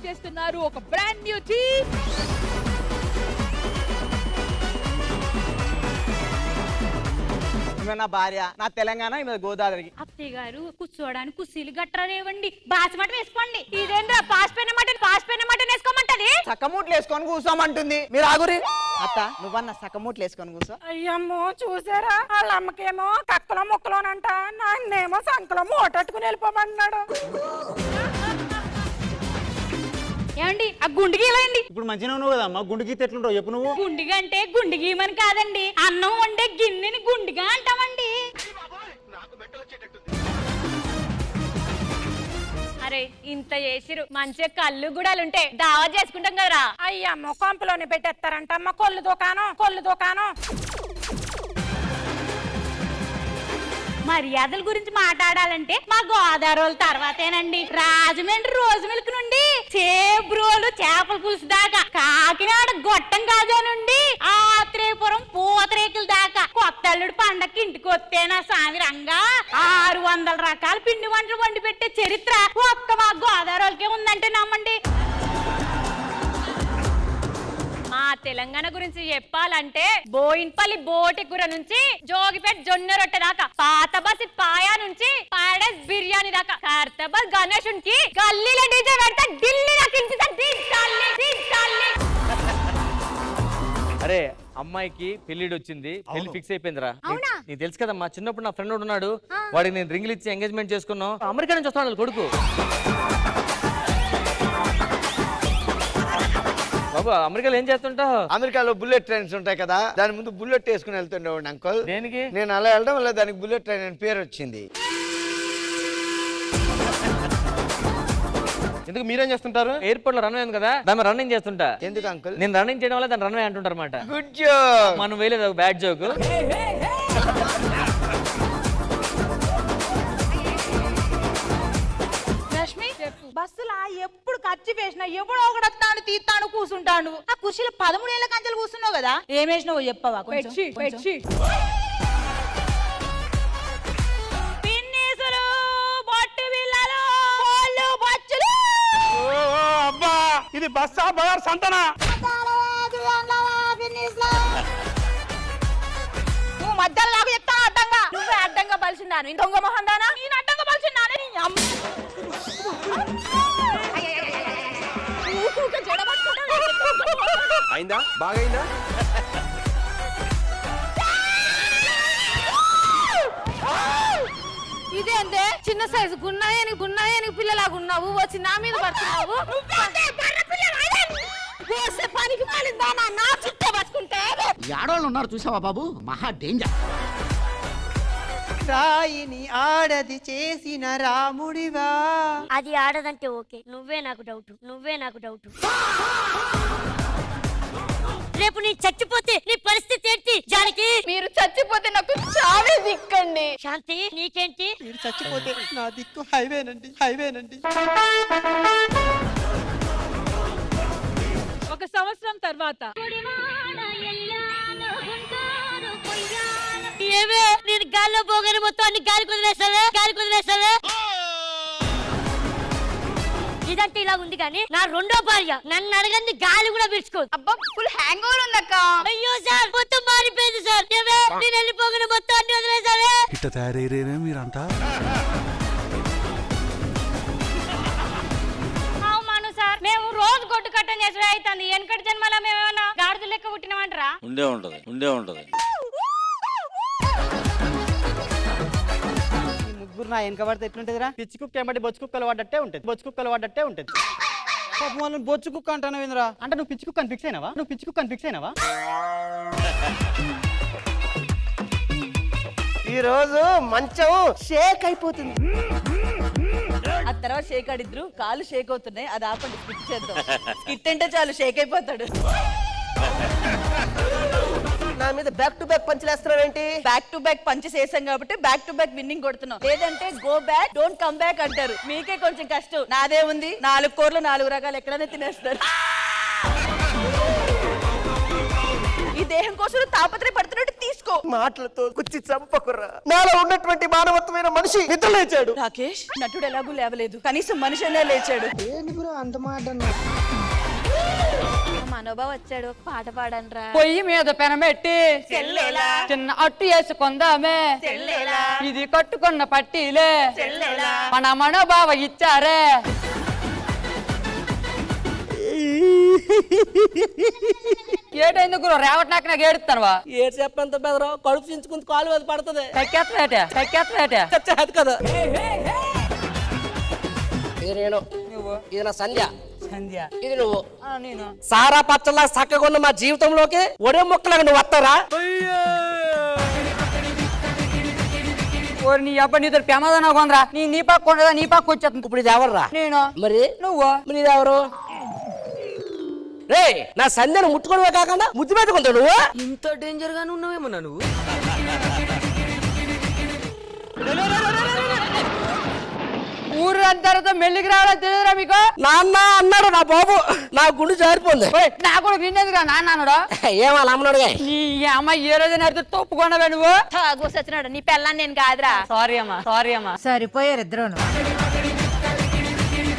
చేస్తున్నారు ఒక brand new team. నా భార్య, నా తెలంగాణ, గోదావరి. అత్తయ్య గారు కూర్చోడానికి కుర్చీలు గట్రాలేవండి, బాస్మటం వేసుకోండి. ఇదేంద్రా పాసిపోయిన మటన్ వేసుకోమంటది. సక్కమూట్లు వేసుకొని కూర్చోమంటుంది. మీరు ఆగురి. అత్త, నువ్వన్న సక్కమూట్లు వేసుకొని కూర్చో. అయ్యమ్మో చూసారా, వాళ్ళ అమ్మకేమో కక్కలో ముక్కలోనంట, నాన్నేమో సంకలో మూటట్టుకుని వెళ్ళిపోమన్నాడు. ఏమండి ఆ గుండు గీలండి. ఇప్పుడు మంచిగా ఉన్నావు కదమ్మా, గుండు గీత ఎట్లుంటావు చెప్పు నువ్వు. గుండిగా అంటే గుండు గీయమని కాదండి, అన్నం వండే గిన్నెని గుండిగా అంటామండి. అరే ఇంత చేసిరు, మంచిగా కళ్ళు గుడాలుంటే దావా చేసుకుంటాం కదరా. అయ్యమ్మో కొంపలోని పెట్టేస్తారంట అమ్మ, కొల్లు దుకాణం. మర్యాదల గురించి మాట్లాడాలంటే మా గోదావరి తర్వాతేనండి. రాజమండ్రి రోజు మిల్క్ నుండి చేబ్రోలు చేపల పులుసు దాకా, కాకినాడ గొట్టం కాజా నుండి ఆత్రేయపురం పూతరేకుల దాకా, కొత్త అల్లుడు పండక్కి ఇంటికి వస్తేనా సామి రంగా 600 రకాల పిండి వంటలు వండి పెట్టే చరిత్ర ఒక్క మా గోదావరికే ఉందంటే నమ్మండి. మా తెలంగాణ గురించి చెప్పాలంటే బోయిన్పల్లి బోటి కూర నుంచి జోగిపేట జొన్న రొట్టె దాకా, పాత బసి పాయా నుంచి పాడస్ బిర్యానీ దాకా, కర్తబల్ గణేశునికి గల్లీలో డీజే పెడతా ఢిల్లీ దాకా అరే అమ్మాయికి పెళ్లిడు వచ్చింది, పెళ్లి ఫిక్స్ అయిపోయిందిరా. నీకు తెలుసు కదమ్మా, చిన్నప్పుడు నా ఫ్రెండ్ ఉన్నాడు, వాడికి నేను రింగులు ఇచ్చి ఎంగేజ్మెంట్ చేసుకున్నాం. అమెరికా నుంచి వస్తాడు కొడుకు. బాబు అమెరికాలో ఏం చేస్తుంటావు? అమెరికాలో బుల్లెట్ ట్రైన్స్ ఉంటాయి కదా, దాని ముందు బుల్లెట్ వేసుకుని వెళ్తుండేవాడిని అంకుల్. దేనికి? నేను అలా వెళ్ళడం వల్ల దానికి బుల్లెట్ ట్రైన్ అని పేరు వచ్చింది. ఎందుకు మీరేం చేస్తుంటారు? ఎయిర్పోర్ట్ లో రన్వే ఉంది కదా, దాన్ని రన్నింగ్ చేస్తుంటా. ఎందుకు అంకుల్? నేను రన్నింగ్ చేయడం వల్ల దాన్ని రన్వే అంటుంటారు అన్నమాట. Good joke. మనం వేయలేదు, బ్యాడ్ జోక్. బస్సులా ఎప్పుడు ఖర్చు వేసినా ఎవడో ఒకడు తీస్తాను కూర్చుంటాను. ఆ కుర్చీలో 13 ఏళ్ల కంచెలు కూర్చున్నావు కదా, ఏమేసినావు చెప్పవా? పిన్నీసులు, బొట్టి బిళ్ళలు, కోళ్ళు, బొచ్చులు. అబ్బా, ఇది బస్సా బజార్ సంతనా? నువ్వు మధ్యలో నాకు చెప్తా అడ్డంగా. నువ్వే అడ్డంగా బలిసిందాను, ఇంకొంగ మొహం దానా? నేను అడ్డంగా బలిసిందాను. అయిందా? బాగైందా? ఇదేంటే చిన్న సైజు గున్నాయని పిల్లలాగా ఉన్నావు, వచ్చి నా మీద పడుతున్నావు. పనికి మాలిందా నా చుట్టూ పట్టుకుంటే? ఆడవాళ్ళు ఉన్నారు చూసావా బాబు, మహా డేంజర్. రాయిని ఆడది చేసిన రాముడివా. అది ఆడదంటే ఓకే, నువ్వే నాకు డౌట్. రేపు నీ చచ్చిపోతే నీ పరిస్థితి ఏంటి జానకి? మీరు చచ్చిపోతే నాకు చావే దిక్కండి. శాంతి నీకేంటి? మీరు చచ్చిపోతే నా దిక్కు హైవేనండి. ఒక సంవత్సరం తర్వాత ఏమే నేను గాల్లో పోగానే మొత్తం అన్ని గాలి కుదిలేస్తావే. ఇదంటే ఇలా ఉంది కానీ నా రెండో భార్య నన్ను అడగండి గాలి కూడా పీల్చుకోదు. అబ్బా ఫుల్ హ్యాంగ్ ఓవర్ ఉందక్క. అయ్యో సార్ మొత్తం మారిపోయింది సార్. ఏమే నేను వెళ్ళిపోగానే మొత్తం అన్ని వదిలేసావే. ఇట్ట తయారయ్యేనే మీరంతా. అవును సార్, మేము రోజు గొడ్డు కట్టం చేసే అవుతుంది. వెనకటి జన్మలో మేమేమన్నా గాడిద లెక్క పుట్టినామంటారా? ఉండే ఉంటది. ముగ్గురు నా వెనక పడితే ఎట్లుంటదిరా? పిచ్చి కుక్క ఏమంటే బొచ్చు కుక్కలు పడ్డట్టే ఉంటది. పాపం వాళ్ళని బొచ్చు కుక్క అంటాను ఏంద్రా? అంటే నువ్వు పిచ్చి కుక్కని ఫిక్స్ అయినావా? ఈ రోజు మంచం షేక్ అయిపోతుంది. ఆ తర్వాత షేక్ ఆడిద్రు, కాలు షేక్ అవుతున్నాయి, అది ఆపండి, స్కిట్ చేద్దాం. స్కిట్ అంటే చాలు షేక్ అయిపోతాడు. నా మీద బ్యాక్ టు బ్యాక్ పంచలేస్తున్నావేంటి? బ్యాక్ టు బ్యాక్ పంచెస్ వేసాం కాబట్టి బ్యాక్ టు బ్యాక్ విన్నింగ్ కొడుతున్నాం. లేదంటే go back don't come back అంటారు. మీకే కొంచెం కష్టం, నాదే ఉంది. 4 కూరలు 4 రకాలు ఎక్కడైనా తినేస్తారు. దేహం కోసం తాపత్రయపడుతున్నట్టు తీసుకో. మాటలతో కుచ్చి చంపకుర్రా. నాలో ఉన్నటువంటి మానవత్వమైన మనిషి నిద్ర లేచాడు. రాకేష్ నటుడు ఎలాగూ లేవలేదు, కనీసం మనిషి అనే లేచాడు. మనోబావ వచ్చాడు, ఒక పాట పాడనరా. పొయ్యి మీద పెనమెట్టి చిన్న అట్టు వేసుకుందామే, ఇది కట్టుకున్న పట్టీలే మన మనోబావ ఇచ్చారే. ఏటైందుకు రేవటి నాకు ఏడుతానువా? ఏడు చెప్పంత బెదరా, కడుపు చించుకుని కాలు అది పడుతుంది. కక్కేత కదా ఇది నా సంధ్య. సంధ్య ఇది నువ్వు. నేను సారా పచ్చలా చక్కగా మా జీవితంలోకి ఒడే మొక్కలాగా నువ్వు వస్తారా? నీ అబ్బా నీతో ప్రమాదం కొందరా, నీ పక్క కొండదా, నీ పక్క వచ్చేస్తుంది. ఇప్పుడు ఇది ఎవర్రా? నేను. మరి నువ్వు. మరి ఇది ఎవరు? రే నా సంధ్యను ముట్టుకోవడమే కాకుండా ముద్దు పెట్టుకుంటావు నువ్వు. ఇంత డేంజర్ గానే ఉన్నావేమన్నా నువ్వు? ఊరు అంతరతో మెల్లికి రావడం తెలియదురా మీకు? నాన్న అన్నాడు నా బాబు, నా గుండె జారిపోయింది. నా కూడా నిన్నదిగా నాన్న అన్నాడు. ఏమన్నా అమ్మన్నాడు? నీ అమ్మ ఏ రోజు నడితే తప్పుకున్నావే నువ్వు. తాగోసొచ్చినాడు నీ పెళ్ళాన్ని నేను కాదురా. సారీ అమ్మా, సారీ అమ్మా. సరిపోయారు ఇద్దరు.